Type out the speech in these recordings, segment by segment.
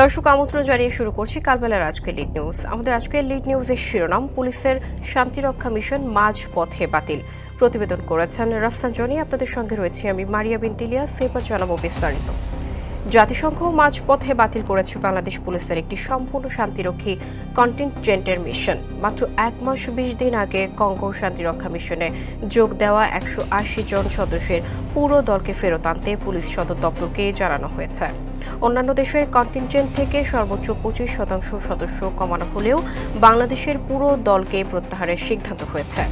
দর্শক আমন্ত্রণ জানিয়ে শুরু করছি কালবেলার আজকের লিড নিউজ। আমাদের আজকের লিড নিউজের শিরোনাম, পুলিশের শান্তিরক্ষা মিশন মাঝ পথে বাতিল। প্রতিবেদন করেছেন রাফসান জনি। আপনাদের সঙ্গে রয়েছে আমি মারিয়া বিনতে ইলিয়াস। এবার জানাবো বিস্তারিত। জাতিসংঘ মাঝপথে বাতিল করেছে বাংলাদেশ পুলিশের একটি সম্পূর্ণ শান্তিরক্ষী কন্টিনজেন্টের মিশন। মাত্র 1 মাস 20 দিন আগে কঙ্গো শান্তিরক্ষা মিশনে যোগ দেওয়া 180 জন সদস্যের পুরো দলকে ফেরত আনতে পুলিশ সদর দপ্তরকে জানানো হয়েছে। অন্যান্য দেশের কন্টিনজেন্ট থেকে সর্বোচ্চ 25% সদস্য কমানো হলেও বাংলাদেশের পুরো দলকে প্রত্যাহারের সিদ্ধান্ত হয়েছে।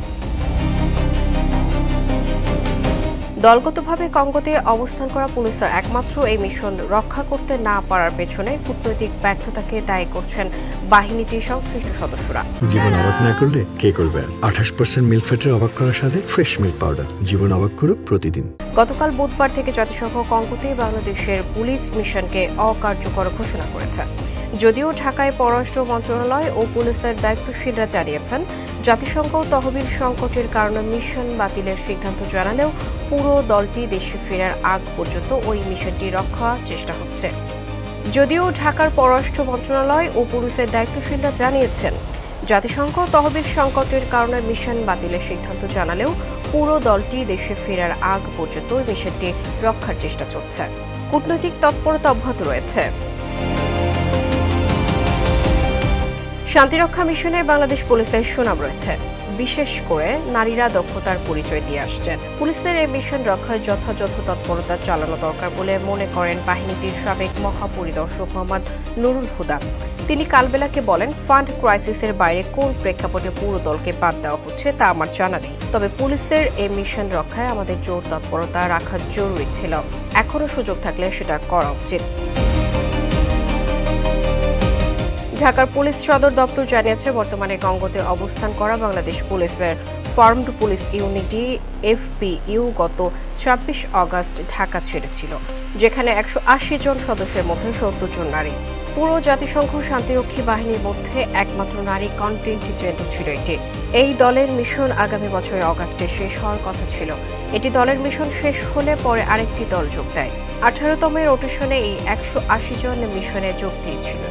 দলগতভাবে কঙ্গোতে অবস্থান করা পুলিশের একমাত্র এই মিশন রক্ষা করতে না পারার পেছনে কূটনৈতিক ব্যর্থতাকে দায়ী করছেন বাহিনীটির সংশ্লিষ্ট সদস্যরা। জীবন অবাক না করলে কে করবে? 28% মিল্ক ফ্যাটের অবাক করার সাথে ফ্রেশ মিল্ক পাউডার। জীবন অবাক করুক প্রতিদিন। গতকাল বুধবার থেকে জাতিসংঘ কঙ্গোতে বাংলাদেশের পুলিশ মিশনকে অকার্যকর ঘোষণা করেছে। যদিও ঢাকায় পররাষ্ট্র মন্ত্রণালয় ও পুলিশের দায়িত্বশীলরা জানিয়েছেন, জাতিসংঘ তহবিল সংকটের কারণে মিশন বাতিলের সিদ্ধান্ত জানালেও পুরো দলটি দেশে ফেরার আগ পর্যন্ত ওই মিশনটি রক্ষার চেষ্টা হচ্ছে। যদিও ঢাকার পররাষ্ট্র মন্ত্রণালয় ও পুলিশের দায়িত্বশীলরা জানিয়েছেন, জাতিসংঘ তহবিল সংকটের কারণে মিশন বাতিলের সিদ্ধান্ত জানালেও পুরো দলটি দেশে ফেরার আগ পর্যন্ত ওই মিশনটি রক্ষার চেষ্টা চলছে। কূটনৈতিক তৎপরতা অব্যাহত রয়েছে। শান্তিরক্ষা মিশনে বাংলাদেশ পুলিশের সুনাম রয়েছে, বিশেষ করে নারীরা দক্ষতার পরিচয় দিয়ে আসছেন। পুলিশের এই মিশন রক্ষায় যথাযথ তৎপরতা চালানো দরকার বলে মনে করেন বাহিনীটির সাবেক মহাপরিদর্শক মোহাম্মদ নুরুল হুদা। তিনি কালবেলাকে বলেন, ফান্ড ক্রাইসিসের বাইরে কোন প্রেক্ষাপটে পুরো দলকে বাদ দেওয়া হচ্ছে তা আমার জানা নেই, তবে পুলিশের এই মিশন রক্ষায় আমাদের জোর তৎপরতা রাখা জরুরি ছিল। এখনও সুযোগ থাকলে সেটা করা উচিত। ঢাকার পুলিশ সদর দপ্তর জানিয়েছে, বর্তমানে কঙ্গোতে অবস্থান করা বাংলাদেশ পুলিশের ফর্মড পুলিশ ইউনিটি FPU গত 26 আগস্ট ঢাকা ছেড়েছিল, যেখানে 180 জন সদস্যের মধ্যে 70 জন নারী। পুরো জাতিসংঘ শান্তিরক্ষী বাহিনীর মধ্যে একমাত্র নারী কন্টিনজেন্ট ছিল এটি। এই দলের মিশন আগামী বছরের অগাস্টে শেষ হওয়ার কথা ছিল। এটি দলের মিশন শেষ হলে পরে আরেকটি দল যোগ দেয়। 18তম রোটেশনে এই 180 জন মিশনে যোগ দিয়েছিল।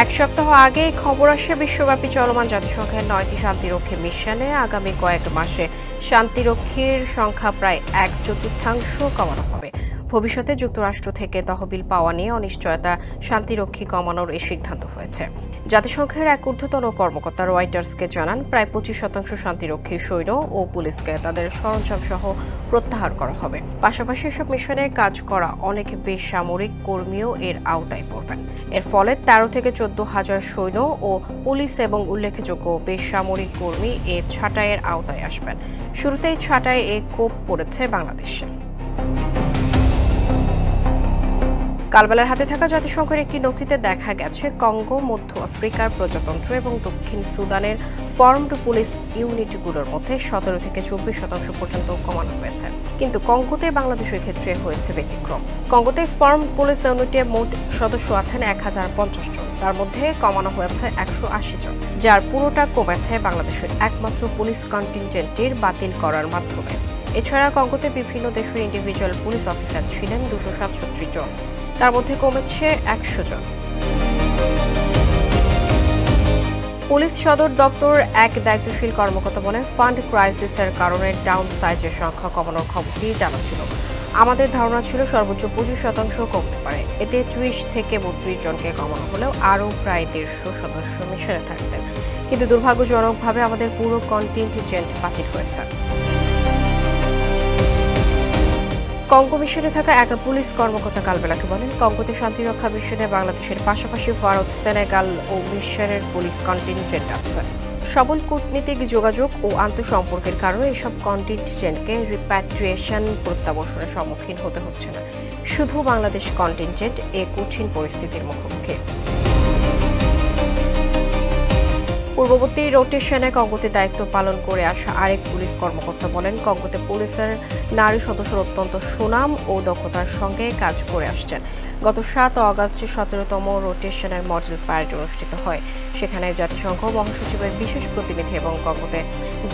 এক সপ্তাহ আগে খবর আসে, বিশ্বব্যাপী চলমান জাতিসংঘের 9টি শান্তিরক্ষী মিশনে আগামী কয়েক মাসে শান্তিরক্ষীর সংখ্যা প্রায় 1/4 কমানো হবে। ভবিষ্যতে যুক্তরাষ্ট্র থেকে তহবিল পাওয়া নিয়ে অনিশ্চয়তা শান্তিরক্ষী কমানোর এই সিদ্ধান্ত হয়েছে। জাতিসংঘের এক ঊর্ধ্বতন কর্মকর্তা রয়টার্সকে জানান, প্রায় 25% শান্তিরক্ষী সৈন্য ও পুলিশকে তাদের সরঞ্জাম সহ প্রত্যাহার করা হবে। পাশাপাশি এসব মিশনে কাজ করা অনেক বেসামরিক কর্মীও এর আওতায় পড়বেন। এর ফলে 13 থেকে 14 হাজার সৈন্য ও পুলিশ এবং উল্লেখযোগ্য বেসামরিক কর্মী এ ছাঁটাইয়ের আওতায় আসবেন। শুরুতেই ছাঁটাই এ কোপ পড়েছে বাংলাদেশে। কালবেলার হাতে থাকা জাতিসংঘের একটি নথিতে দেখা গেছে, কঙ্গো, মধ্য আফ্রিকার প্রজাতন্ত্র এবং দক্ষিণ সুদানের ফর্মড পুলিশ ইউনিটগুলোর মধ্যে 17 থেকে 24% পর্যন্ত কমানো হয়েছে। কিন্তু কঙ্গোতে বাংলাদেশের ক্ষেত্রে হয়েছে ব্যতিক্রম। কঙ্গোতে ফর্মড পুলিশ ইউনিটে মোট সদস্য আছেন 1050 জন, তার মধ্যে কমানো হয়েছে 180 জন, যার পুরোটা কমেছে বাংলাদেশের একমাত্র পুলিশ কন্টিনজেন্টটির বাতিল করার মাধ্যমে। এছাড়া কঙ্গোতে বিভিন্ন দেশের ইন্ডিভিজুয়াল পুলিশ অফিসার ছিলেন 267 জন, তার মধ্যে কমেছে 100 জন। পুলিশ সদর দপ্তর এক দায়িত্বশীল কর্মকর্তা বলেন, ফান্ড ক্রাইসিসের কারণে ডাউন সাইজের সংখ্যা কমানোর খবরটি জানা ছিল। আমাদের ধারণা ছিল সর্বোচ্চ 25% কমতে পারে। এতে 30 থেকে 32 জনকে কমানো হলেও আরও প্রায় 150 সদস্য মিশনে থাকতেন, কিন্তু দুর্ভাগ্যজনকভাবে আমাদের পুরো কন্টিনজেন্ট বাতিল হয়েছে। কঙ্গো মিশনে থাকা এক পুলিশ কর্মকর্তা কালবেলাকে বলেন, কঙ্গোতে শান্তিরক্ষা মিশনে বাংলাদেশের পাশাপাশি ভারত, সেনেগাল ও মিশরের পুলিশ কন্টিনজেন্ট আছে। সবল কূটনীতিক যোগাযোগ ও আন্তঃসম্পর্কের কারণে এসব কন্টিনজেন্টকে রিপ্যাট্রিয়েশন প্রত্যাবর্তনের সম্মুখীন হতে হচ্ছে না। শুধু বাংলাদেশ কন্টিনজেন্ট এ কঠিন পরিস্থিতির মুখোমুখি। পূর্ববর্তী রোটেশনে কঙ্গোতে দায়িত্ব পালন করে আসা আরেক পুলিশ কর্মকর্তা বলেন, কঙ্গোতে পুলিশের নারী সদস্যরা অত্যন্ত সুনাম ও দক্ষতার সঙ্গে কাজ করে আসছেন। গত 7 অগাস্টে 17তম রোটেশনের মডেল প্যারেড অনুষ্ঠিত হয়। সেখানে জাতিসংঘ মহাসচিবের বিশেষ প্রতিনিধি এবং কঙ্গোতে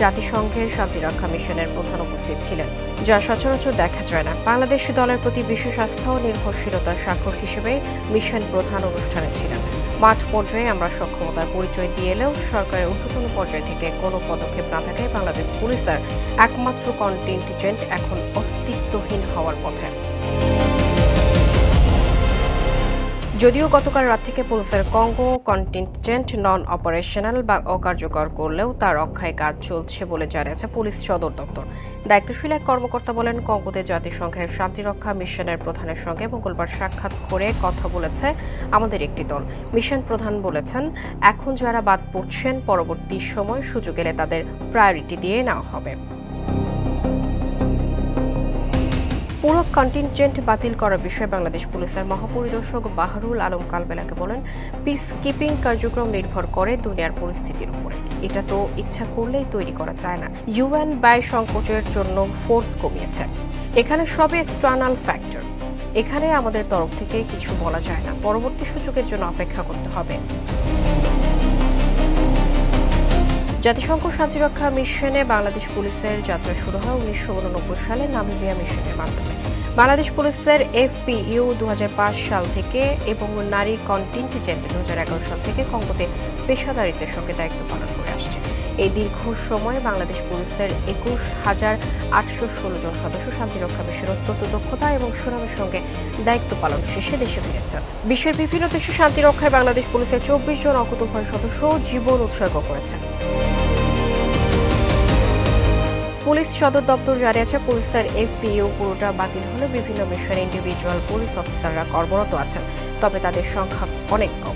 জাতিসংঘের শান্তিরক্ষা মিশনের প্রধান উপস্থিত ছিলেন, যা সচরাচর দেখা যায় না। বাংলাদেশ দলের প্রতি বিশেষ আস্থা ও নির্ভরশীলতার স্বাক্ষর হিসেবে মিশন প্রধান অনুষ্ঠানে ছিলেন। মাঠ পর্যায়ে আমরা সক্ষমতার পরিচয় দিয়ে এলেও সরকারের ঊর্ধ্বতন পর্যায় থেকে কোনো পদক্ষেপ না থাকায় বাংলাদেশ পুলিশের একমাত্র কন্টিনজেন্ট এখন অস্তিত্বহীন হওয়ার পথে। যদিও গতকাল রাত থেকে পুলিশের কঙ্গো কন্টিনজেন্ট নন অপারেশনাল বা অকার্যকর করলেও তা রক্ষায় কাজ চলছে বলে জানিয়েছে পুলিশ সদর দপ্তর। দায়িত্বশীল এক কর্মকর্তা বলেন, কঙ্গোতে জাতিসংঘের শান্তিরক্ষা মিশনের প্রধানের সঙ্গে মঙ্গলবার সাক্ষাৎ করে কথা বলেছে আমাদের একটি দল। মিশন প্রধান বলেছেন, এখন যারা বাদ পড়ছেন পরবর্তী সময় সুযোগ এলে তাদের প্রায়োরিটি দিয়ে নেওয়া হবে। পুরো কন্টিনজেন্ট বাতিল করার বিষয়ে বাংলাদেশ পুলিশের মহাপরিদর্শক বাহারুল আলম কালবেলাকে বলেন, পিস কিপিং কার্যক্রম নির্ভর করে দুনিয়ার পরিস্থিতির উপরে। এটা তো ইচ্ছা করলেই তৈরি করা যায় না। ইউএন ব্যয় সংকোচের জন্য ফোর্স কমিয়েছে। এখানে সবই এক্সটার্নাল ফ্যাক্টর। এখানে আমাদের তরফ থেকে কিছু বলা যায় না। পরবর্তী সুযোগের জন্য অপেক্ষা করতে হবে। জাতিসংঘ শান্তিরক্ষা মিশনে বাংলাদেশ পুলিশের যাত্রা শুরু হয় 1989 সালে নামিবিয়া মিশনের মাধ্যমে। বাংলাদেশ পুলিশের FPU 2005 সাল থেকে এবং নারী কন্টিনজেন্ট 2011 সাল থেকে কঙ্গোতে পেশাদারিত্বের সঙ্গে দায়িত্ব পালন করে আসছে। এই দীর্ঘ সময়ে বাংলাদেশ পুলিশের 21,816 জন সদস্য শান্তিরক্ষা মিশনের অত্যন্ত দক্ষতা এবং সুনামের সঙ্গে দায়িত্ব পালন শেষে দেশে ফিরেছেন। বিশ্বের বিভিন্ন দেশে শান্তিরক্ষায় বাংলাদেশ পুলিশের 24 জন অকুতোভয় সদস্য জীবন উৎসর্গ করেছেন। পুলিশ সদর দপ্তর জানিয়েছে, পুলিশের FPU পুরোটা বাতিল হলে বিভিন্ন মিশনে ইন্ডিভিজুয়াল পুলিশ অফিসাররা কর্মরত আছেন, তবে তাদের সংখ্যা অনেক কম।